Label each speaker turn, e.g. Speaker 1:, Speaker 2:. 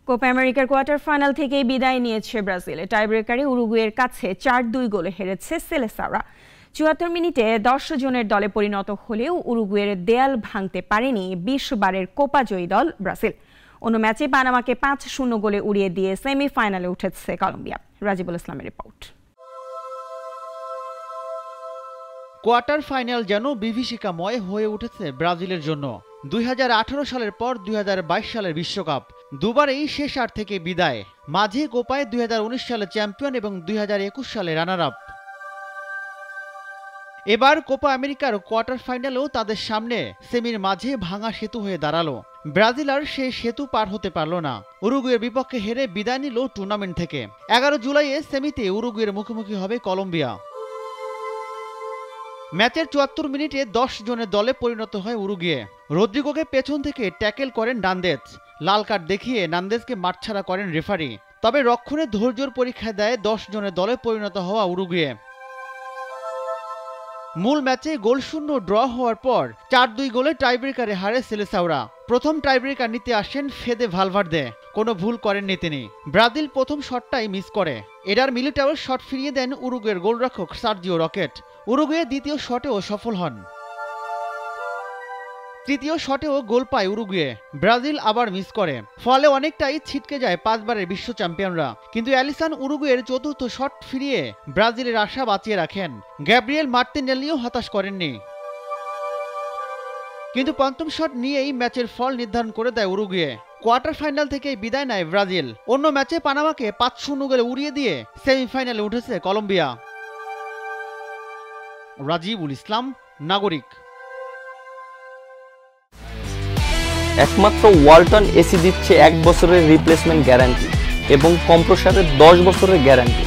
Speaker 1: Copa আমেরিকার quarter final থেকেই বিদায় নিয়েছে ব্রাজিল। টাইব্রেকারে উরুগুয়ের কাছে ৪-২ গোলে হেরেছে সেলেসাওরা। ৭৪ মিনিটে ১০ জনের দলে পরিণত হলেও উরুগুয়ের দেয়াল ভাঙতে পারেনি ২০ বারের কোপা জয়ী দল ব্রাজিল। অন্য ম্যাচে পানামাকে ৫-০ গোলে উড়িয়ে দিয়ে সেমিফাইনালে উঠেছে কলম্বিয়া। রাজিবুল ইসলামের রিপোর্ট।
Speaker 2: কোয়ার্টার ফাইনাল যেন বিভীষিকাময় হয়ে উঠেছে ব্রাজিলের জন্য। ২০১৮ সালের পর ২০২২ সালের বিশ্বকাপ দুবারেই শেষ আট থেকে বিদায়। মাঝে কোপায় ২০১৯ সালে চ্যাম্পিয়ন এবং ২০২১ সালে রানার আপ। এবার কোপা আমেরিকার কোয়ার্টার ফাইনালেও তাদের সামনে সেমির মাঝে ভাঙা সেতু হয়ে দাঁড়ালো। ব্রাজিল আর সেই সেতু পার হতে পারল না। উরুগুয়ের বিপক্ষে হেরে বিদায় নিল টুর্নামেন্ট থেকে। ১১ জুলাইয়ে সেমিতে উরুগুয়ের মুখোমুখি হবে কলম্বিয়া। ম্যাচের ৭৪ মিনিটে ১০ জনের দলে পরিণত হয় উরুগুয়ে। রদ্রিগোকে পেছন থেকে ট্যাকেল করেন নান্দেজ। লাল কার্ড দেখিয়ে নান্দেজকে মাঠছাড়া করেন রেফারি। তবে রক্ষণে ধৈর্যের পরীক্ষা দেয় ১০ জনের দলে পরিণত হওয়া উরুগুয়ে। মূল ম্যাচে গোলশূন্য ড্র হওয়ার পর ৪-২ গোলে টাইব্রেকারে হারে সেলেসাওরা। প্রথম টাইব্রেকার নিতে আসেন ফেদে ভালভার্দে। কোনো ভুল করেননি তিনি। ব্রাজিল প্রথম শটটাই মিস করে। এডার মিলিটাওর শট ফিরিয়ে দেন উরুগুয়ের গোলরক্ষক সার্জিও রকেট। উরুগুয়ে দ্বিতীয় শটেও সফল হন। তৃতীয় শটেও গোল পায় উরুগুয়ে। ব্রাজিল আবার মিস করে। ফলে অনেকটাই ছিটকে যায় ৫ বারের বিশ্ব চ্যাম্পিয়নরা। কিন্তু অ্যালিসন উরুগুয়ের চতুর্থ শট ফিরিয়ে ব্রাজিলের আশা বাঁচিয়ে রাখেন। গ্যাব্রিয়েল মার্তিনেল্লিও হতাশ করেননি। কিন্তু পঞ্চম শট নিয়েই ম্যাচের ফল নির্ধারণ করে দেয় উরুগুয়ে। কোয়ার্টার ফাইনাল থেকেই বিদায় নেয় ব্রাজিল। অন্য ম্যাচে পানামাকে ৫-০ গোলে উড়িয়ে দিয়ে সেমিফাইনালে উঠেছে কলম্বিয়া। রাজিবুল ইসলাম, নাগরিক।
Speaker 3: একমাত্র ওয়ালটন এসি দিচ্ছে ১ বছরের রিপ্লেসমেন্ট গ্যারান্টি এবং কম্প্রেসারের ১০ বছরের গ্যারান্টি।